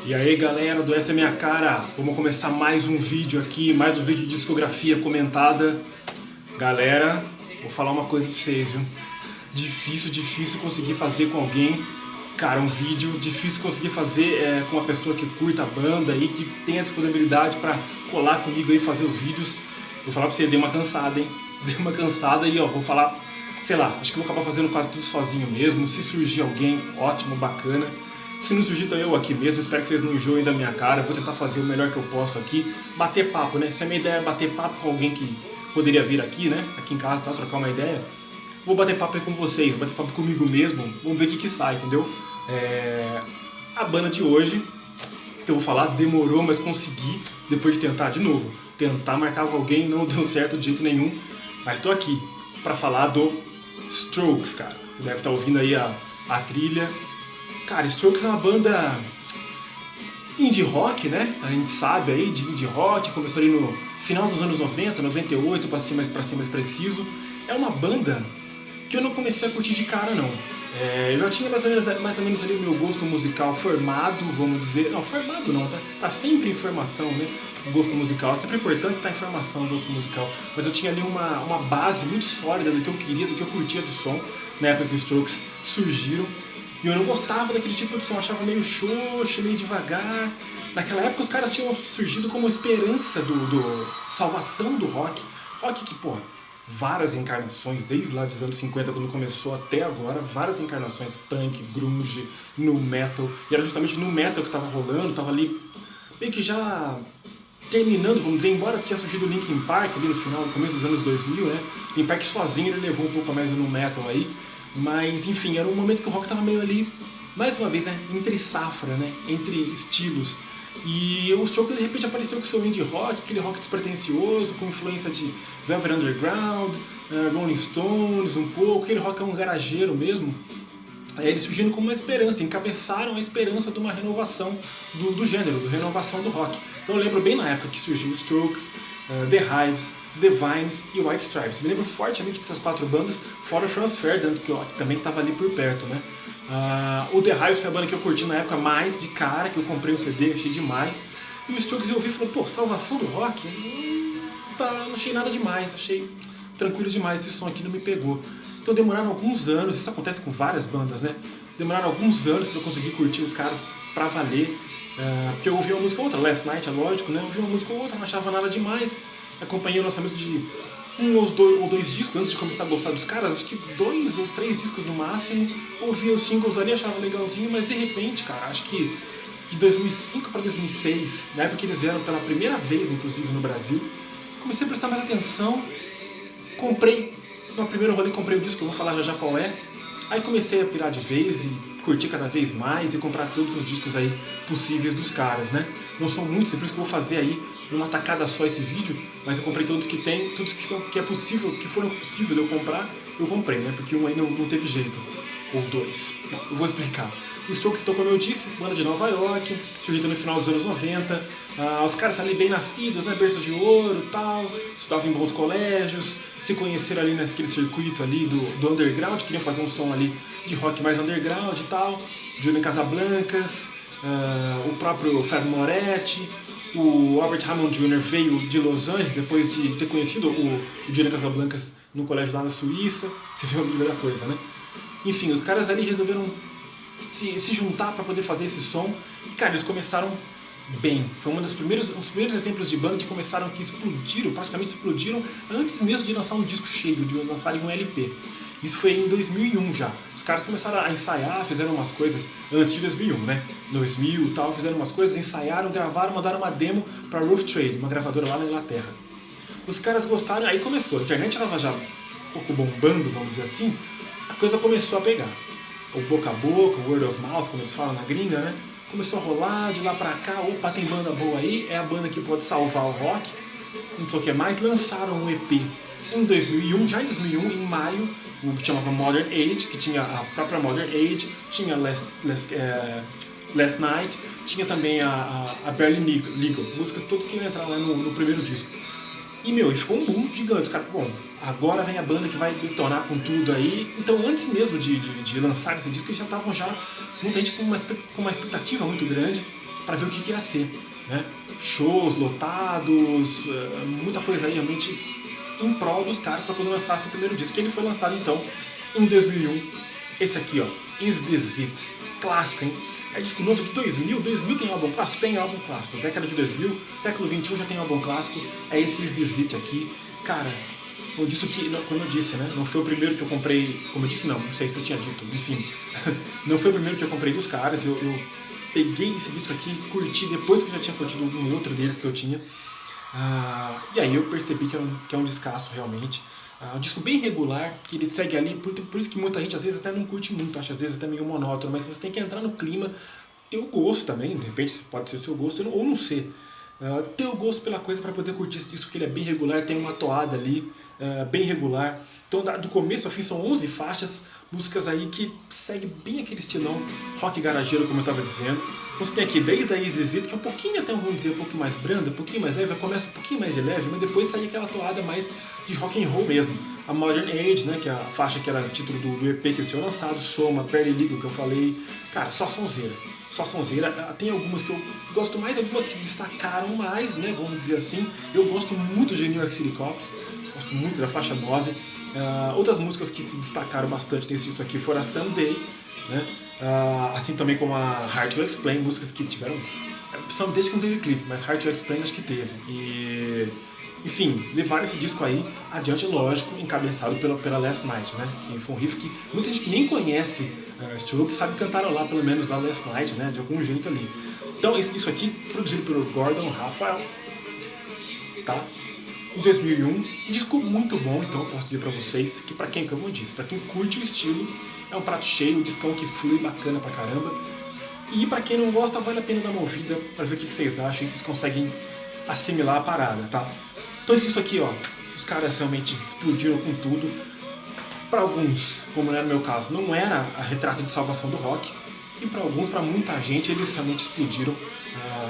E aí galera do Essa é Minha Cara, vamos começar mais um vídeo aqui, mais um vídeo de discografia comentada. Galera, vou falar uma coisa pra vocês, viu? Difícil conseguir fazer com alguém, cara, um vídeo, difícil conseguir fazer com uma pessoa que curta a banda e que tem a disponibilidade pra colar comigo aí e fazer os vídeos. Vou falar pra você, dei uma cansada, hein? Dei uma cansada e ó, vou falar, sei lá, acho que vou acabar fazendo quase tudo sozinho mesmo. Se surgir alguém, ótimo, bacana. Se não surgir, então eu aqui mesmo, espero que vocês não enjoem da minha cara, vou tentar fazer o melhor que eu posso aqui, bater papo, né? Se a minha ideia é bater papo com alguém que poderia vir aqui, né? Aqui em casa, tá? Trocar uma ideia, vou bater papo aí com vocês, vou bater papo comigo mesmo, vamos ver o que sai, entendeu? A banda de hoje, que eu vou falar, demorou, mas consegui, depois de tentar de novo. Tentar marcar com alguém, não deu certo de jeito nenhum, mas tô aqui pra falar do Strokes, cara. Você deve estar ouvindo aí a trilha. Cara, Strokes é uma banda indie rock, né? A gente sabe aí de indie rock, começou ali no final dos anos 90, 98, para ser mais preciso. É uma banda que eu não comecei a curtir de cara, não. Eu já tinha mais ou menos ali o meu gosto musical formado, vamos dizer. Não, formado não, tá sempre em formação, né? O gosto musical. É sempre importante estar em formação o gosto musical. Mas eu tinha ali uma base muito sólida do que eu queria, do que eu curtia do som, na época que os Strokes surgiram. E eu não gostava daquele tipo de som, achava meio xoxo, meio devagar. Naquela época os caras tinham surgido como esperança do salvação do rock. Rock que, pô, várias encarnações, desde lá dos anos 50, quando começou até agora, várias encarnações, punk, grunge, nu metal. E era justamente nu metal que tava rolando, tava ali meio que já terminando, vamos dizer, embora tinha surgido o Linkin Park ali no final, no começo dos anos 2000, né? Linkin Park sozinho ele levou um pouco mais do nu metal aí. Mas, enfim, era um momento que o rock tava meio ali, mais uma vez, né, entre safra, né, entre estilos. E o Strokes de repente apareceu com o seu indie rock, aquele rock despretensioso, com influência de Velvet Underground, Rolling Stones um pouco, aquele rock garageiro mesmo. Eles surgindo como uma esperança, encabeçaram a esperança de uma renovação do gênero, de renovação do rock. Então eu lembro bem na época que surgiu os Strokes, The Hives, The Vines e White Stripes. Me lembro fortemente dessas quatro bandas, fora o Franz Ferdinand, que também estava ali por perto, né? O The Hives foi a banda que eu curti na época mais de cara, que eu comprei o CD, achei demais. E os Strokes eu ouvi e falei, pô, salvação do rock? Não achei nada demais, achei tranquilo demais, esse som aqui não me pegou. Então demoraram alguns anos, isso acontece com várias bandas, né? Demoraram alguns anos para eu conseguir curtir os caras pra valer. Porque eu ouvi uma música ou outra, Last Night é lógico, né? Eu ouvi uma música ou outra, não achava nada demais. Acompanhei o lançamento de um ou dois discos antes de começar a gostar dos caras, acho que 2 ou 3 discos no máximo. Ouvia os singles ali, achava legalzinho, mas de repente, cara, acho que de 2005 para 2006, na época que eles vieram pela primeira vez, inclusive no Brasil, comecei a prestar mais atenção, comprei, no primeiro rolê comprei o disco, eu vou falar já qual é. Aí comecei a pirar de vez e curtir cada vez mais e comprar todos os discos aí possíveis dos caras, né? Não são muitos, é por isso que eu vou fazer aí numa tacada só esse vídeo, mas eu comprei todos que tem, todos que é possível, que foram possível de eu comprar, eu comprei, né? Porque um aí não teve jeito, ou dois. Bom, eu vou explicar. O Strokes, então, como eu disse, banda de Nova York, surgido no final dos anos 90, os caras ali bem nascidos, né, berço de ouro e tal, estudavam em bons colégios, se conheceram ali naquele circuito ali do underground, queriam fazer um som ali de rock mais underground e tal, Julian Casablancas, o próprio Fred Moretti, o Albert Hammond Jr. veio de Los Angeles depois de ter conhecido o Julian Casablancas no colégio lá na Suíça, você vê o nível da coisa, né? Enfim, os caras ali resolveram se juntar para poder fazer esse som. E, cara, eles começaram bem. Foi um dos primeiros exemplos de banda que começaram, que explodiram, praticamente explodiram, antes mesmo de lançar um disco cheio, de lançarem um LP. Isso foi em 2001 já. Os caras começaram a ensaiar, fizeram umas coisas antes de 2001, né? 2000 e tal, fizeram umas coisas, ensaiaram, gravaram, mandaram uma demo para Rough Trade, uma gravadora lá na Inglaterra. Os caras gostaram, aí começou. A internet estava já um pouco bombando, vamos dizer assim, a coisa começou a pegar. O boca a boca, o word of mouth, como eles falam na gringa, né? Começou a rolar de lá pra cá, opa, tem banda boa aí, é a banda que pode salvar o rock, não sei o que mais. Lançaram um EP em 2001, já em 2001, em maio, o que chamava Modern Age, que tinha a própria Modern Age, tinha Last Night, tinha também a Barely Legal, músicas todas que iam entrar lá no primeiro disco. E, meu, ficou um boom gigante. Os caras, bom, agora vem a banda que vai detonar com tudo aí. Então, antes mesmo de lançar esse disco, eles já estavam muita gente com uma expectativa muito grande para ver o que ia ser, né? Shows lotados, muita coisa aí realmente em prol dos caras para poder lançar seu primeiro disco, que ele foi lançado então em 2001. Esse aqui, ó, Is This It? Clássico, hein? É disco novo de 2000. 2000 tem álbum clássico? Tem álbum clássico. Década de 2000, século 21 já tem álbum clássico. É esse Is This It aqui. Cara, eu disse que, como eu disse, né? Não foi o primeiro que eu comprei. Como eu disse, não sei se eu tinha dito. Enfim, não foi o primeiro que eu comprei dos caras. Eu peguei esse disco aqui, curti depois que eu já tinha curtido um outro deles que eu tinha. E aí eu percebi que é um descasso realmente. Um disco bem regular, que ele segue ali, por isso que muita gente às vezes até não curte muito, acha às vezes até meio monótono, mas você tem que entrar no clima, ter o gosto também, de repente pode ser o seu gosto ou não ser. Ter o gosto pela coisa para poder curtir esse disco, que ele é bem regular, tem uma toada ali, bem regular. Então do começo ao fim são 11 faixas, músicas aí que seguem bem aquele estilão rock garageiro, como eu estava dizendo. Então você tem aqui desde a Is This It, que é um pouquinho até, vamos dizer, um pouquinho mais branda, um pouquinho mais leve, começa um pouquinho mais de leve, mas depois sai aquela toada mais de rock and roll mesmo. A Modern Age, né, que é a faixa que era o título do EP que eles tinham lançado, Soma, Barely Legal, que eu falei. Cara, só sonzeira. Só sonzeira. Tem algumas que eu gosto mais, algumas que destacaram mais, né, vamos dizer assim. Eu gosto muito de New York City Cops, gosto muito da faixa 9. Outras músicas que se destacaram bastante nesse disco aqui foram a Someday, né? Assim também como a Hard to Explain, músicas que tiveram. Someday que não teve clipe, mas Hard to Explain acho que teve. E, enfim, levaram esse disco aí adiante, lógico, encabeçado pela Last Night, né? Que foi um riff que muita gente que nem conhece Strokes sabe cantaram lá, pelo menos, lá Last Night, né? De algum jeito ali. Então, esse disco aqui, produzido pelo Gordon Raphael, tá? Em 2001, um disco muito bom, então eu posso dizer pra vocês que pra quem, como eu disse, pra quem curte o estilo, é um prato cheio, um discão que flui bacana pra caramba. E pra quem não gosta, vale a pena dar uma ouvida pra ver o que vocês acham e se vocês conseguem assimilar a parada, tá? Então isso aqui, ó, os caras realmente explodiram com tudo. Pra alguns, como era no meu caso, não era a retrato de salvação do rock. E pra alguns, pra muita gente, eles realmente explodiram.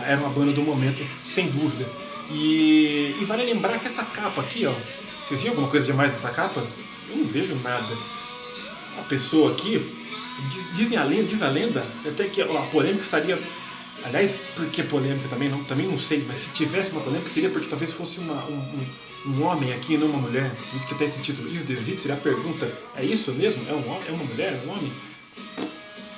Era uma banda do momento, sem dúvida. E vale lembrar que essa capa aqui, ó, vocês viram alguma coisa demais nessa capa? Eu não vejo nada. A pessoa aqui, diz a lenda, até que a polêmica estaria... Aliás, por que polêmica também não sei, mas se tivesse uma polêmica seria porque talvez fosse um homem aqui e não uma mulher. Por isso que tem esse título, Is This It? Seria a pergunta, é isso mesmo? É um homem? É uma mulher? É um homem?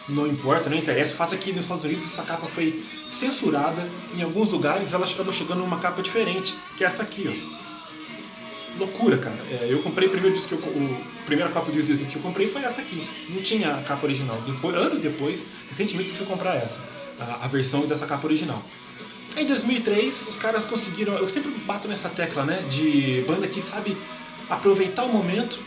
Não importa, não interessa. O fato é que nos Estados Unidos essa capa foi censurada. Em alguns lugares ela acabou chegando numa capa diferente, que é essa aqui, ó. Loucura, cara. Eu comprei o primeiro disco, a primeira capa do Is This It que eu comprei foi essa aqui. Não tinha a capa original. Anos depois, recentemente eu fui comprar essa, a versão dessa capa original. Em 2003, os caras conseguiram... Eu sempre bato nessa tecla, né? De banda que sabe aproveitar o momento,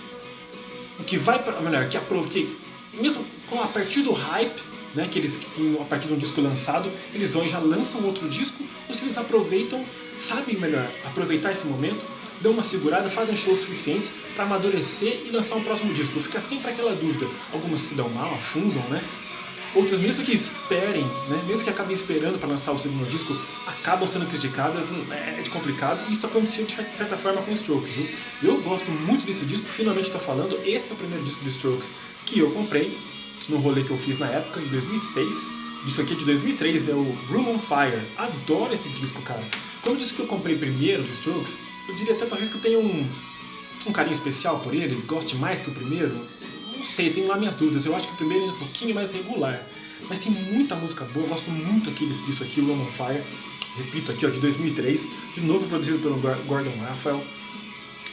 o que vai para... Melhor, que mesmo a partir do hype, né, que eles a partir de um disco lançado, eles vão e já lançam outro disco, os que eles aproveitam, sabem melhor aproveitar esse momento, dão uma segurada, fazem shows suficientes para amadurecer e lançar um próximo disco. Fica sempre aquela dúvida, algumas se dão mal, afundam, né? Outras, mesmo que esperem, né, mesmo que acabem esperando para lançar o segundo disco, acabam sendo criticadas, é complicado. E isso aconteceu de certa forma com os Strokes, viu? Eu gosto muito desse disco, finalmente estou falando, esse é o primeiro disco dos Strokes que eu comprei no rolê que eu fiz na época, em 2006. Isso aqui é de 2003, é o Room on Fire. Adoro esse disco, cara. Quando eu disse que eu comprei primeiro dos Strokes, eu diria até talvez que eu tenha um carinho especial por ele, goste mais que o primeiro. Não sei, tenho lá minhas dúvidas. Eu acho que o primeiro é um pouquinho mais regular. Mas tem muita música boa, eu gosto muito aqui desse disco aqui, Room on Fire. Repito aqui, ó, de 2003, de novo produzido pelo Gordon Raphael.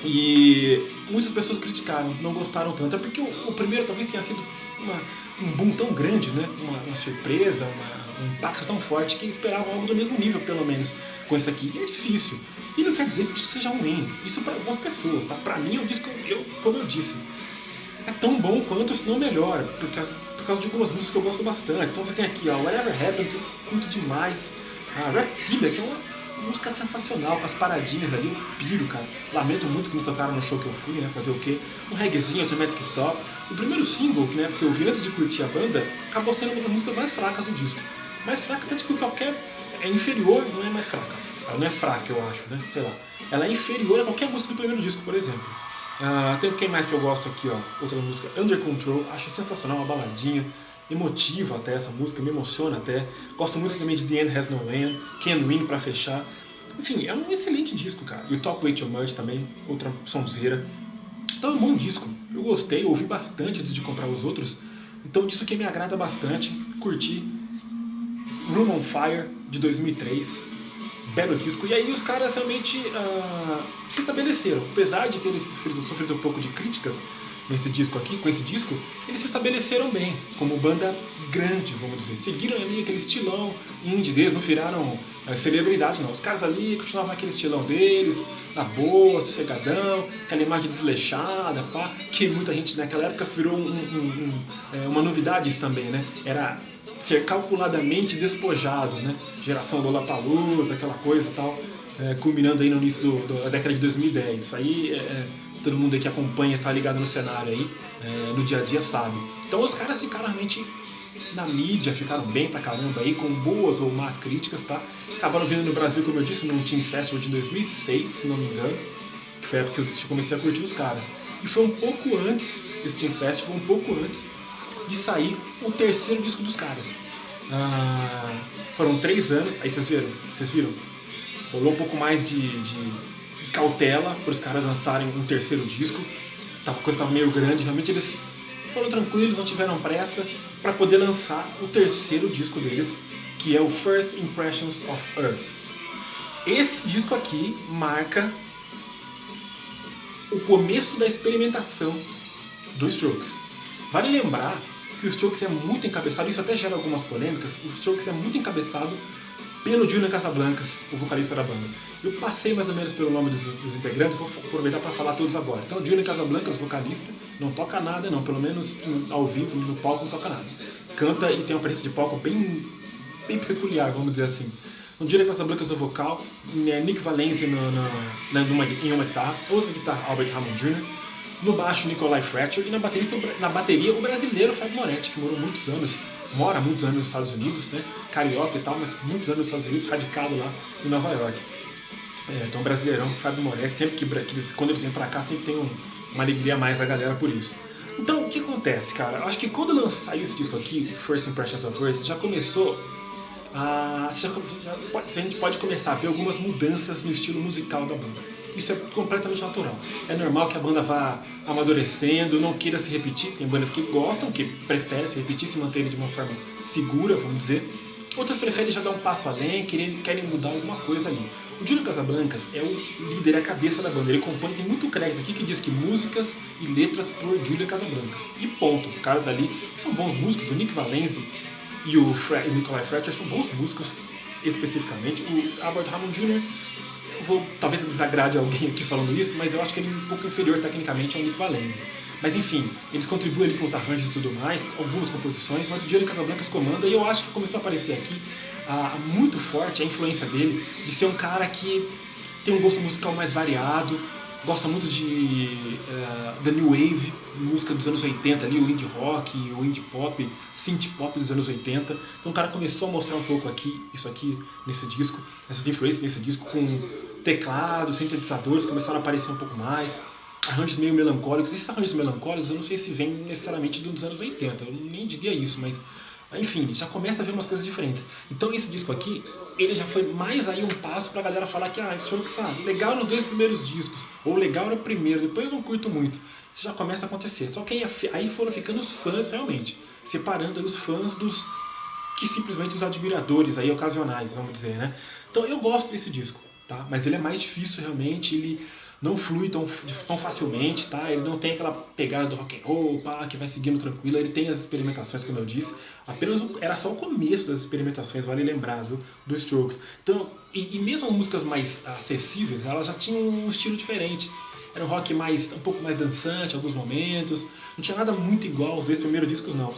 E muitas pessoas criticaram, não gostaram tanto. É porque o primeiro talvez tenha sido um boom tão grande, né? Uma surpresa, um impacto tão forte que eles esperavam algo do mesmo nível, pelo menos, com esse aqui. E é difícil. E não quer dizer que o disco seja ruim. Isso para algumas pessoas, tá? Pra mim é um disco, como eu disse, é tão bom quanto, se não melhor, por causa de algumas músicas que eu gosto bastante. Então você tem aqui, ó, Whatever Happened, que eu curto demais. A Reptilia, que é uma música sensacional, com as paradinhas ali, eu piro, cara. Lamento muito que me tocaram no show que eu fui, né, fazer o quê? Um reggaezinho, Automatic Stop. O primeiro single, que na época eu vi antes de curtir a banda, acabou sendo uma das músicas mais fracas do disco. Mais fraca até que qualquer... É inferior, não é mais fraca. Ela não é fraca, eu acho, né, sei lá. Ela é inferior a qualquer música do primeiro disco, por exemplo. Tem quem mais que eu gosto aqui, ó, outra música, Under Control, acho sensacional, uma baladinha. emotiva até essa música, me emociona até. Gosto muito também de The End Has No End, Can Win pra fechar. Enfim, é um excelente disco, cara. E o Talk Way Too Much também, outra sonzeira. Então é um bom disco. Eu gostei, eu ouvi bastante antes de comprar os outros. Então disso que me agrada bastante, curti. Room on Fire, de 2003. Belo disco. E aí os caras realmente se estabeleceram. Apesar de terem sofrido um pouco de críticas nesse disco aqui, com esse disco, eles se estabeleceram bem, como banda grande, vamos dizer. Seguiram ali aquele estilão indie deles, não viraram celebridade, não. Os caras ali continuavam aquele estilão deles, na boa, sossegadão, aquela imagem desleixada, pá, que muita gente naquela época virou uma novidade isso também, né? Era ser calculadamente despojado, né? Geração Lollapalooza, aquela coisa e tal, culminando aí no início da década de 2010. Isso aí todo mundo aí que acompanha, tá ligado no cenário aí, no dia a dia sabe. Então os caras ficaram realmente na mídia, ficaram bem pra caramba aí, com boas ou más críticas, tá? Acabaram vindo no Brasil, como eu disse, no Team Festival de 2006, se não me engano, que foi a época que eu comecei a curtir os caras. E foi um pouco antes, esse Team Festival, um pouco antes de sair o terceiro disco dos caras. Foram 3 anos, aí vocês viram? Rolou um pouco mais de cautela para os caras lançarem um terceiro disco. A coisa estava meio grande, realmente eles foram tranquilos, não tiveram pressa para poder lançar o terceiro disco deles, que é o First Impressions of Earth. Esse disco aqui marca o começo da experimentação dos Strokes. Vale lembrar que o Strokes é muito encabeçado, isso até gera algumas polêmicas, o Strokes é muito encabeçado pelo Julian Casablancas, o vocalista da banda. Eu passei mais ou menos pelo nome dos integrantes, vou aproveitar para falar todos agora. Então, Julian Casablancas, vocalista, não toca nada não, pelo menos ao vivo, no palco não toca nada. Canta e tem uma presença de palco bem peculiar, vamos dizer assim. O Julian Casablancas no vocal, Nick Valenzi em uma guitarra, outra guitarra, Albert Hammond Jr., no baixo, Nikolai Fletcher, e na bateria, o brasileiro Fábio Moretti, que mora muitos anos nos Estados Unidos, né? Carioca e tal, mas muitos anos nos Estados Unidos, radicado lá em Nova York. Então, brasileirão, Fábio Moretti, sempre quando eles vêm pra cá, sempre tem uma alegria a mais da galera por isso. Então, o que acontece, cara? Eu acho que quando saiu esse disco aqui, First Impressions of Earth, já começou a gente pode começar a ver algumas mudanças no estilo musical da banda. Isso é completamente natural. É normal que a banda vá amadurecendo, não queira se repetir. Tem bandas que gostam, que preferem se repetir, se manterem de uma forma segura, vamos dizer. Outras preferem já dar um passo além, querem mudar alguma coisa ali. O Julian Casablancas é o líder, é a cabeça da banda. Ele compõe, tem muito crédito aqui que diz que músicas e letras por Julian Casablancas. E ponto. Os caras ali são bons músicos. O Nick Valenzi e o Nikolai Fletcher são bons músicos, especificamente. O Albert Hammond Jr., talvez desagrade alguém aqui falando isso, mas eu acho que ele é um pouco inferior tecnicamente ao Nick Valenzi. Mas enfim, eles contribuem ali com os arranjos e tudo mais, algumas composições, mas o Julian Casablancas comanda, e eu acho que começou a aparecer aqui muito forte a influência dele de ser um cara que tem um gosto musical mais variado, gosta muito de da New Wave, música dos anos 80 ali, o indie rock, o indie pop, synth pop dos anos 80. Então o cara começou a mostrar um pouco isso aqui nesse disco, essas influências nesse disco, com teclados, sintetizadores começaram a aparecer um pouco mais, arranjos meio melancólicos. Esses arranjos melancólicos eu não sei se vêm necessariamente dos anos 80, eu nem diria isso, mas enfim, já começa a ver umas coisas diferentes. Então esse disco aqui, ele já foi mais aí um passo pra galera falar que esse jogo legal nos 2 primeiros discos, ou legal no primeiro, depois eu não curto muito. Isso já começa a acontecer. Só que aí foram ficando os fãs realmente, separando os fãs dos que simplesmente os admiradores aí ocasionais, vamos dizer, né? Então eu gosto desse disco, tá? Mas ele é mais difícil realmente, ele não flui tão facilmente, tá? Ele não tem aquela pegada do rock and roll, pá, que vai seguindo tranquilo. Ele tem as experimentações, como eu disse. Era só o começo das experimentações, vale lembrar, viu? Do Strokes. Então, e mesmo músicas mais acessíveis, elas já tinham um estilo diferente. Era um rock um pouco mais dançante em alguns momentos. Não tinha nada muito igual aos 2 primeiros discos, não.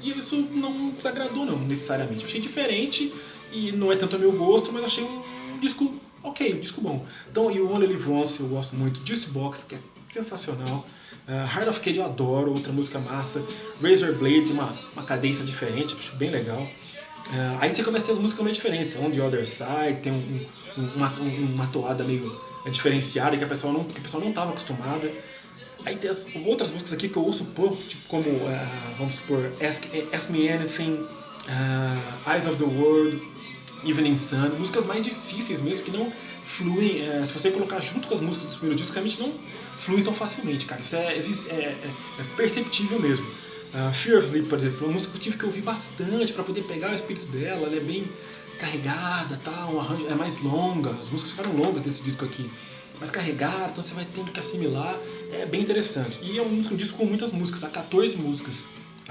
E isso não desagradou, não, necessariamente. Eu achei diferente e não é tanto ao meu gosto, mas achei um disco ok, um disco bom. Então, e o Only Live Once eu gosto muito. Juicebox, que é sensacional. Heart of Cage eu adoro, outra música massa. Razor Blade, uma cadência diferente, acho bem legal. Aí você começa a ter as músicas mais diferentes. On the Other Side, tem uma toada meio diferenciada que a pessoa não estava acostumada. Aí tem as outras músicas aqui que eu ouço pouco, tipo como, vamos supor, Ask Me Anything, Eyes of the World, Evening Sun, músicas mais difíceis mesmo, que não fluem, se você colocar junto com as músicas do primeiro disco, realmente não fluem tão facilmente, cara, isso é perceptível mesmo. Fear of Sleep, por exemplo, é uma música que eu tive que ouvir bastante para poder pegar o espírito dela, ela é bem carregada, tá, um arranjo, é mais longa, as músicas ficaram longas desse disco aqui, mais carregada, então você vai tendo que assimilar, é bem interessante. E é um disco com muitas músicas, há 14 músicas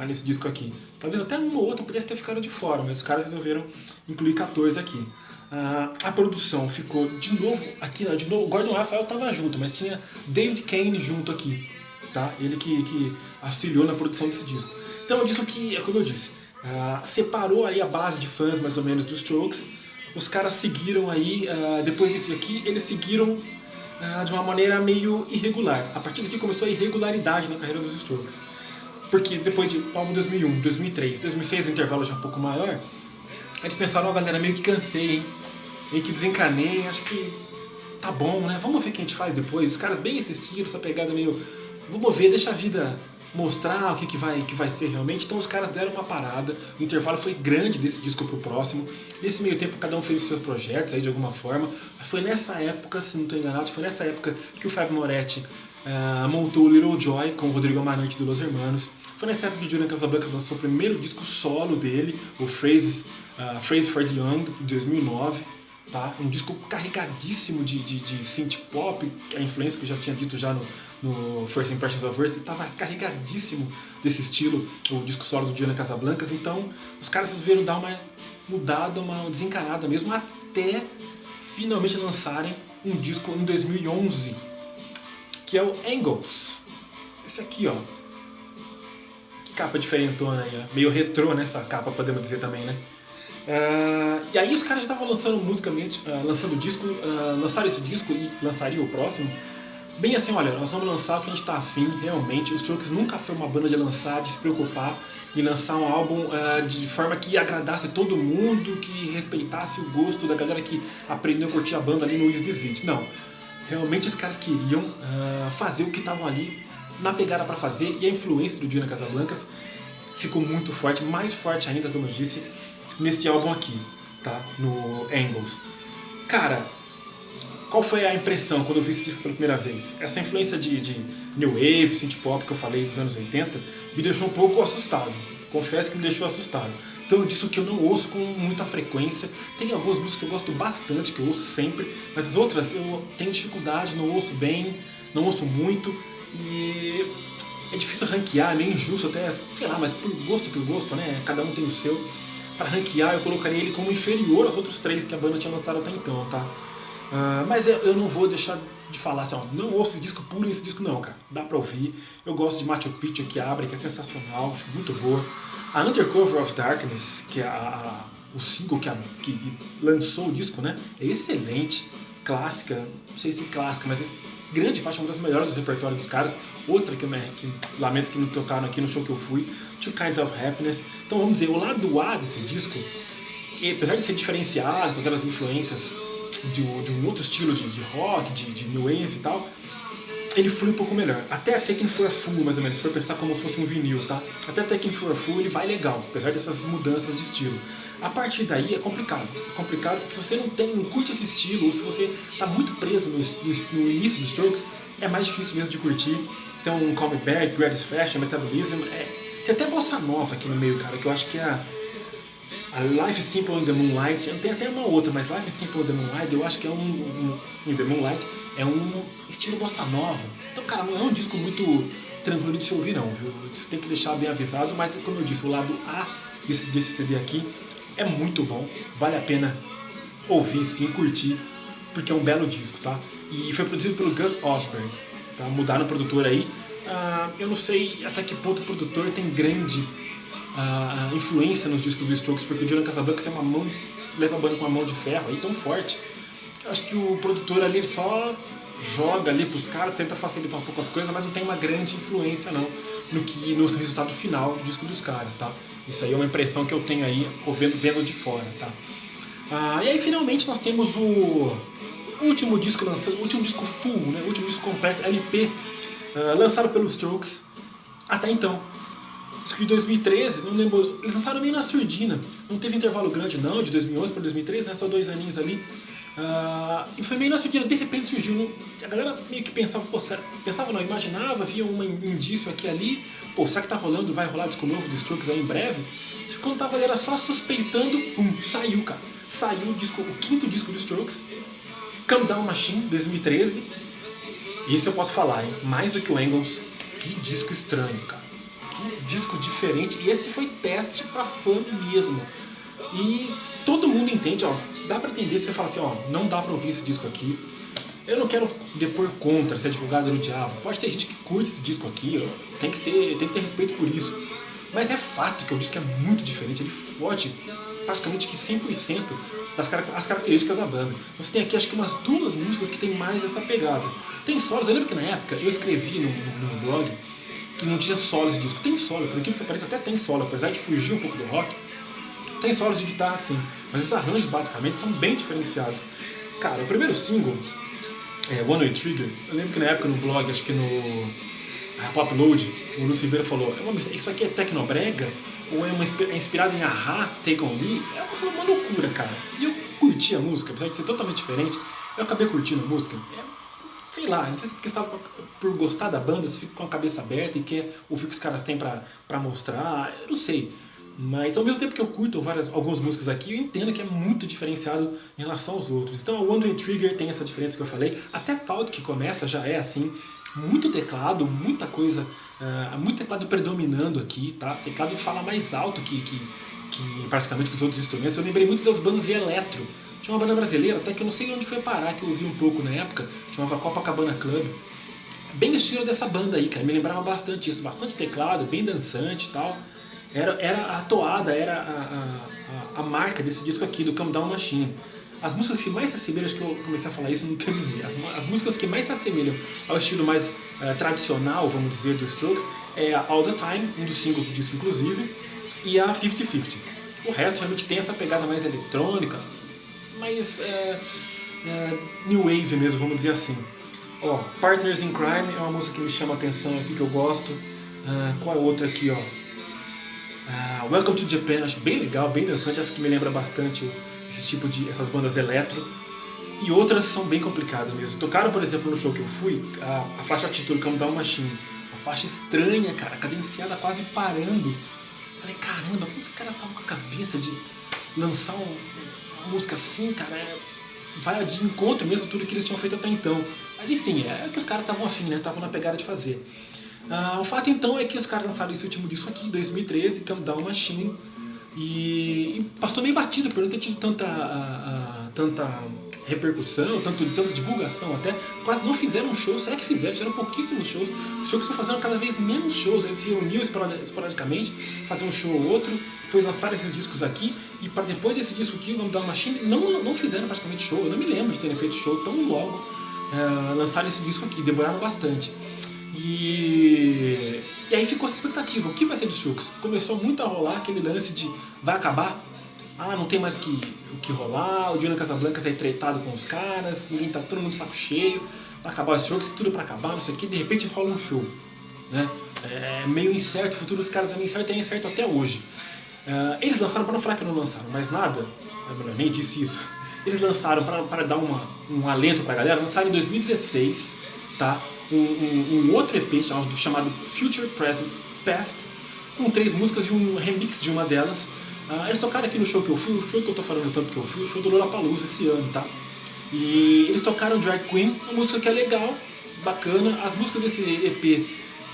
nesse disco aqui. Talvez até uma ou outra pudesse ter ficado de fora, mas os caras resolveram incluir 14 aqui. A produção ficou de novo aqui, de novo, o Gordon Raphael estava junto, mas tinha David Kane junto aqui, tá? Ele que auxiliou na produção desse disco. Então é um disco que, é como eu disse, separou aí a base de fãs mais ou menos dos Strokes. Os caras seguiram aí, depois disso aqui, eles seguiram de uma maneira meio irregular. A partir daqui começou a irregularidade na carreira dos Strokes. Porque depois de álbum 2001, 2003, 2006, o intervalo já um pouco maior, eles pensaram, galera, meio que cansei, hein? Meio que desencanei, acho que tá bom, né? Vamos ver o que a gente faz depois. Os caras bem esse estilo, essa pegada meio... Vamos ver, deixa a vida mostrar o que vai ser realmente. Então os caras deram uma parada, o intervalo foi grande desse disco pro próximo. Nesse meio tempo cada um fez os seus projetos aí de alguma forma. Foi nessa época, se não estou enganado, foi nessa época que o Fábio Moretti montou o Little Joy com o Rodrigo Amarante do Los Hermanos. Foi nessa época que o Julian Casablancas lançou o primeiro disco solo dele, o Phrases for the Young, de 2009. Tá? Um disco carregadíssimo de synth pop, a influência que eu já tinha dito já no First Impressions of Earth, estava carregadíssimo desse estilo, o disco solo do Julian Casablancas. Então os caras resolveram dar uma mudada, uma desencanada mesmo, até finalmente lançarem um disco em 2011, que é o Angles. Esse aqui, ó. Que capa diferentona aí, ó. Meio retrô, né? Essa capa, podemos dizer também, né? E aí os caras já estavam lançando musicalmente, lançando disco, lançaram esse disco e lançaria o próximo. Bem assim, olha, nós vamos lançar o que a gente tá afim, realmente. Os Strokes nunca foi uma banda de lançar, de se preocupar em lançar um álbum de forma que agradasse todo mundo, que respeitasse o gosto da galera que aprendeu a curtir a banda ali no Is This It. Não, realmente os caras queriam fazer o que estavam ali na pegada para fazer, e a influência do Julian Casablancas ficou muito forte, mais forte ainda, como eu disse, nesse álbum aqui, tá? No Angles. Cara, qual foi a impressão quando eu vi esse disco pela primeira vez? Essa influência de New Wave, synth pop que eu falei dos anos 80 me deixou um pouco assustado. Confesso que me deixou assustado. Então disso que eu não ouço com muita frequência. Tem algumas músicas que eu gosto bastante, que eu ouço sempre, mas as outras eu tenho dificuldade, não ouço bem, não ouço muito, e é difícil ranquear, é meio injusto até, sei lá, mas por gosto, né? Cada um tem o seu. Para ranquear, eu colocaria ele como inferior aos outros três que a banda tinha lançado até então, tá? Mas eu não vou deixar de falar assim, ó, não ouço esse disco puro esse disco não, cara. Dá pra ouvir. Eu gosto de Machu Picchu que abre, que é sensacional, acho muito boa. A Undercover of Darkness, que é o single que lançou o disco, né? É excelente, clássica, não sei se clássica, mas grande faixa, uma das melhores do repertório dos caras. Outra que lamento que não tocaram aqui no show que eu fui, Two Kinds of Happiness. Então vamos dizer, o lado A desse disco, apesar de ser diferenciado, com aquelas influências de um outro estilo de rock, de new wave e tal, ele flui um pouco melhor. Até a Taken for a Fool, mais ou menos, se for pensar como se fosse um vinil, tá? Até a Taken for a Fool ele vai legal, apesar dessas mudanças de estilo. A partir daí é complicado. É complicado porque se você não curte esse estilo, ou se você tá muito preso no início dos Strokes, é mais difícil mesmo de curtir. Então, Call Me Back, Greatest Fashion, Metabolism, tem até bossa nova aqui no meio, cara, que eu acho que é a Life is Simple in the Moonlight. Tem até uma outra, mas Life is Simple in the Moonlight eu acho que é in the Moonlight é um estilo bossa nova. Então, cara, não é um disco muito tranquilo de se ouvir não, viu? Você tem que deixar bem avisado, mas como eu disse, o lado A desse CD aqui é muito bom, vale a pena ouvir sim, curtir, porque é um belo disco, tá? E foi produzido pelo Gus Osborne, tá? Mudaram o produtor aí. Eu não sei até que ponto o produtor tem grande influência nos discos do Strokes, porque o Julian Casablancas leva a banda com uma mão de ferro aí tão forte. Eu acho que o produtor ali só joga ali pros caras, tenta facilitar um pouco as coisas, mas não tem uma grande influência não no resultado final do disco dos caras, tá? Isso aí é uma impressão que eu tenho aí vendo de fora, tá? E aí finalmente nós temos o último disco lançado, o último disco full, né? O último disco completo, LP, lançado pelos Strokes até então. Acho que de 2013, não lembro, eles lançaram meio na surdina, não teve intervalo grande não, de 2011 para 2013, né, só 2 aninhos ali. E foi meio na surdina, de repente surgiu, a galera meio que pensava, pô, pensava não, imaginava, via um indício aqui e ali, pô, será que tá rolando, vai rolar disco novo dos Strokes aí em breve? Quando tava a galera só suspeitando, pum, saiu, cara. Saiu o 5º disco dos Strokes, Calm Down Machine, 2013. E esse eu posso falar, hein? Mais do que o Angles, que disco estranho, cara. Que disco diferente. E esse foi teste pra fã mesmo. E todo mundo entende, ó. Dá pra entender se você fala assim, ó, não dá pra ouvir esse disco aqui. Eu não quero depor contra, ser advogado do diabo. Pode ter gente que curte esse disco aqui, ó. Tem que ter respeito por isso. Mas é fato que o disco é muito diferente, ele foge praticamente que 100% das características da banda. Você tem aqui acho que umas 2 músicas que tem mais essa pegada. Tem solos, eu lembro que na época eu escrevi no blog que não tinha solos de disco. Tem solo, por incrível que pareça até tem solo, apesar de fugir um pouco do rock. Tem solos de guitarra sim, mas os arranjos basicamente são bem diferenciados. Cara, o primeiro single, One Way Trigger, eu lembro que na época no blog, acho que no Popload, o Lúcio Ribeiro falou, isso aqui é tecnobrega? Ou é inspirado em Aha, Take On Me? É uma loucura, cara. E eu curti a música, apesar de ser totalmente diferente, eu acabei curtindo a música. Sei lá, não sei se porque você estava por gostar da banda, você fica com a cabeça aberta e quer ouvir o que os caras têm pra mostrar, eu não sei. Mas ao mesmo tempo que eu curto algumas músicas aqui, eu entendo que é muito diferenciado em relação aos outros. Então a One Way Trigger tem essa diferença que eu falei, até Pout que começa já é assim, muito teclado, muita coisa, muito teclado predominando aqui, tá? O teclado fala mais alto que praticamente que os outros instrumentos. Eu lembrei muito das bandas de eletro. Tinha uma banda brasileira, até que eu não sei onde foi parar, que eu ouvi um pouco na época, chamava Copacabana Club. Bem no estilo dessa banda aí, cara, me lembrava bastante isso, bastante teclado, bem dançante e tal. Era a toada, era a marca desse disco aqui, do Calm Down Machine. As músicas que mais se assemelham, acho que eu comecei a falar isso e não terminei. As músicas que mais se assemelham ao estilo mais tradicional, vamos dizer, dos Strokes, é a All The Time, um dos singles do disco inclusive, e a 50-50. O resto realmente tem essa pegada mais eletrônica, mais new wave mesmo, vamos dizer assim. Ó, Partners in Crime é uma música que me chama a atenção aqui, que eu gosto. Qual é outra aqui, ó? Welcome to Japan, acho bem legal, bem dançante, essa que me lembra bastante essas bandas eletro. E outras são bem complicadas mesmo. Tocaram, por exemplo, no show que eu fui, a faixa título Calm Down Machine. Uma faixa estranha, cara, cadenciada quase parando. Falei, caramba, como os caras estavam com a cabeça de lançar uma música assim, cara? Vai de encontro mesmo tudo que eles tinham feito até então. Mas enfim, é que os caras estavam afim, né? Estavam na pegada de fazer. O fato então é que os caras lançaram esse último disco aqui, em 2013, Calm Down Machine, e passou meio batido por não ter tido tanta repercussão, tanta divulgação até. Quase não fizeram shows, será que fizeram? Fizeram pouquíssimos shows. Os shows estão fazendo cada vez menos shows, eles se reuniam esporadicamente, faziam um show ou outro, depois lançaram esses discos aqui, e para depois desse disco aqui, o Calm Down Machine, não fizeram praticamente show. Eu não me lembro de terem feito show tão logo lançaram esse disco aqui, demoraram bastante. E aí ficou essa expectativa, o que vai ser dos Strokes? Começou muito a rolar aquele lance de vai acabar? Não tem mais o que rolar, o Julian Casablancas é tretado com os caras, ninguém tá todo mundo de saco cheio, vai acabar os Strokes, tudo pra acabar, não sei o que, de repente rola um show, né? É meio incerto, o futuro dos caras é meio incerto e é incerto até hoje. Eles lançaram, para não falar que não lançaram mais nada, eu nem disse isso, eles lançaram para dar um alento pra galera, lançaram em 2016, tá? Um outro EP chamado Future Present Past, com 3 músicas e um remix de uma delas. Eles tocaram aqui no show que eu fui, o show que eu tô falando tanto que eu fui, o show do Lollapalooza esse ano, tá? E eles tocaram Drag Queen, uma música que é legal, bacana. As músicas desse EP,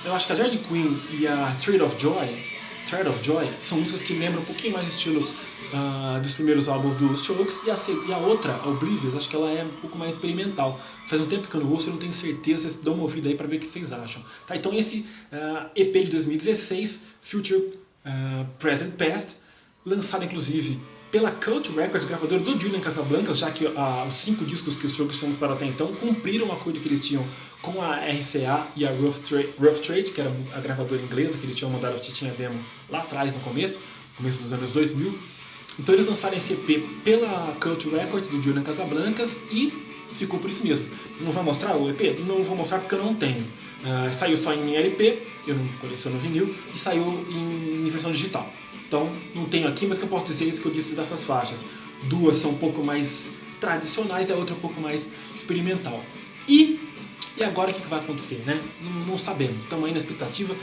eu acho que a Drag Queen e a Thread of Joy são músicas que lembram um pouquinho mais o estilo dos primeiros álbuns dos Strokes, e a outra, a Oblivious, acho que ela é um pouco mais experimental. Faz um tempo que eu não ouço, eu não tenho certeza, vocês dão uma ouvida aí pra ver o que vocês acham. Tá, então esse EP de 2016, Future Present Past, lançado inclusive pela Cult Records, gravadora do Julian Casablancas, já que os 5 discos que os Strokes tinham lançado até então cumpriram o acordo que eles tinham com a RCA e a Rough Trade, que era a gravadora inglesa, que eles tinham mandado a Titinha Demo lá atrás, no começo dos anos 2000. Então eles lançaram esse EP pela Cult Records, do Julian Casablancas, e ficou por isso mesmo. Não vou mostrar o EP? Não vou mostrar porque eu não tenho. Saiu só em LP, eu não coleciono vinil, e saiu em versão digital. Então não tenho aqui, mas que eu posso dizer isso que eu disse dessas faixas. Duas são um pouco mais tradicionais e a outra um pouco mais experimental. E agora o que vai acontecer, né? Não sabemos, estamos aí na expectativa.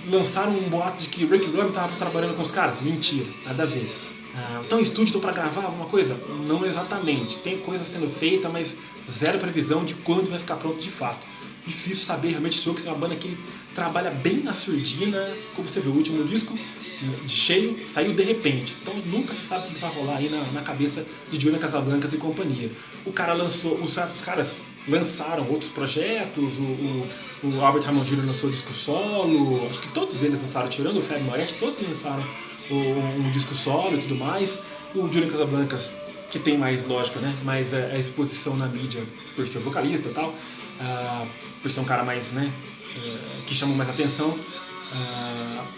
Lançaram um boato de que Rick Rubin estava trabalhando com os caras. Mentira, nada a ver. Então estúdio para gravar alguma coisa? Não exatamente. Tem coisa sendo feita, mas zero previsão de quando vai ficar pronto de fato. Difícil saber, realmente. Strokes é uma banda que trabalha bem na surdina. Como você viu, o último disco de cheio saiu de repente. Então nunca se sabe o que vai rolar aí na cabeça de Julian Casablancas e companhia. O cara lançou, os caras lançaram outros projetos, o Albert Hammond Jr. lançou disco solo, acho que todos eles lançaram, tirando o Fred Moretti, todos lançaram um disco solo e tudo mais. O Julian Casablancas, que tem mais lógica, né? Mais a exposição na mídia por ser vocalista e tal, por ser um cara mais, né, que chama mais atenção.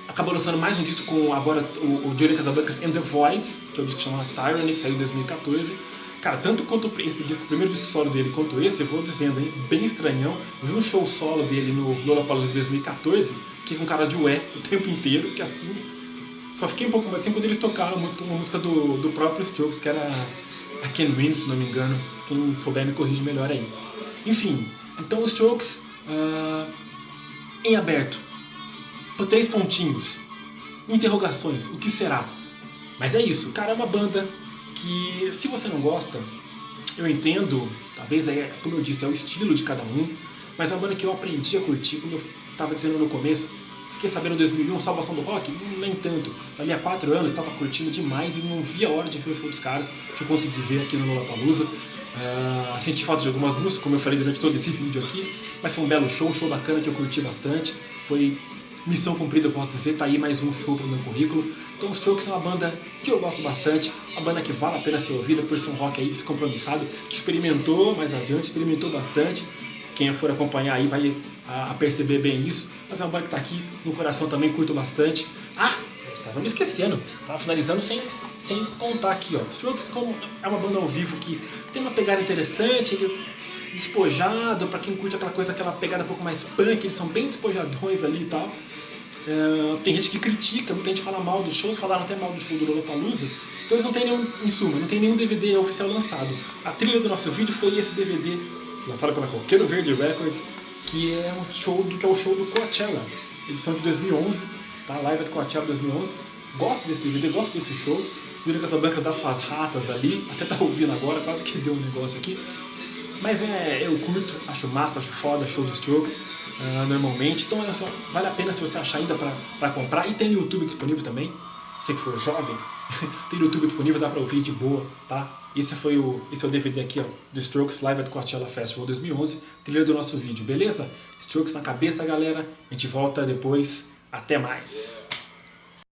Acabou lançando mais um disco com agora o Julian Casablancas and the Voids, que é o disco que chama Tyranny, que saiu em 2014. Cara, tanto quanto esse disco, o primeiro disco solo dele, quanto esse, eu vou dizendo, hein, bem estranhão. Eu vi um show solo dele no Lollapalooza de 2014, que é com cara de ué o tempo inteiro, que assim, só fiquei um pouco mais assim quando eles tocaram uma música do próprio Strokes, que era a Can Win, se não me engano. Quem souber me corrige melhor aí. Enfim, então os Strokes em aberto, por 3 pontinhos, interrogações, o que será? Mas é isso, cara, é uma banda que, se você não gosta, eu entendo, talvez, como eu disse, é o estilo de cada um, mas é uma banda que eu aprendi a curtir, como eu estava dizendo no começo. Fiquei sabendo em 2001, Salvação do Rock? Nem tanto. Ali há 4 anos estava curtindo demais e não via a hora de ver o show dos caras, que eu consegui ver aqui no Lollapalooza. Senti falta de algumas músicas, como eu falei durante todo esse vídeo aqui, mas foi um belo show bacana que eu curti bastante. Foi missão cumprida, eu posso dizer, tá aí mais um show pro meu currículo. Então os Strokes é uma banda que eu gosto bastante, uma banda que vale a pena ser ouvida por ser um rock aí descompromissado, que experimentou mais adiante, experimentou bastante. Quem for acompanhar aí vai a perceber bem isso, mas é uma banda que tá aqui no coração também, curto bastante. Tava me esquecendo, tava finalizando sem contar aqui, ó. Strokes é uma banda ao vivo que tem uma pegada interessante, despojado, pra quem curte aquela pegada um pouco mais punk, eles são bem despojadões ali e tal. Tem gente que critica, muita gente fala mal dos shows, falaram até mal do show do Lollapalooza. Então eles não tem nenhum, em suma, não tem nenhum DVD oficial lançado. A trilha do nosso vídeo foi esse DVD, lançado pela Coqueiro Verde Records, que é o show do Coachella, edição de 2011, tá? Live at Coachella 2011. Gosto desse DVD, gosto desse show. Julian Casablancas dá suas ratas ali, até tá ouvindo agora, quase que deu um negócio aqui. Mas eu curto, acho massa, acho foda, show dos Strokes, normalmente. Então vale a pena se você achar ainda pra comprar. E tem no YouTube disponível também, você que for jovem, tem no YouTube disponível, dá pra ouvir de boa, tá? Esse é o DVD aqui, ó, do Strokes Live at Coachella Festival 2011, trilha do nosso vídeo, beleza? Strokes na cabeça, galera. A gente volta depois. Até mais!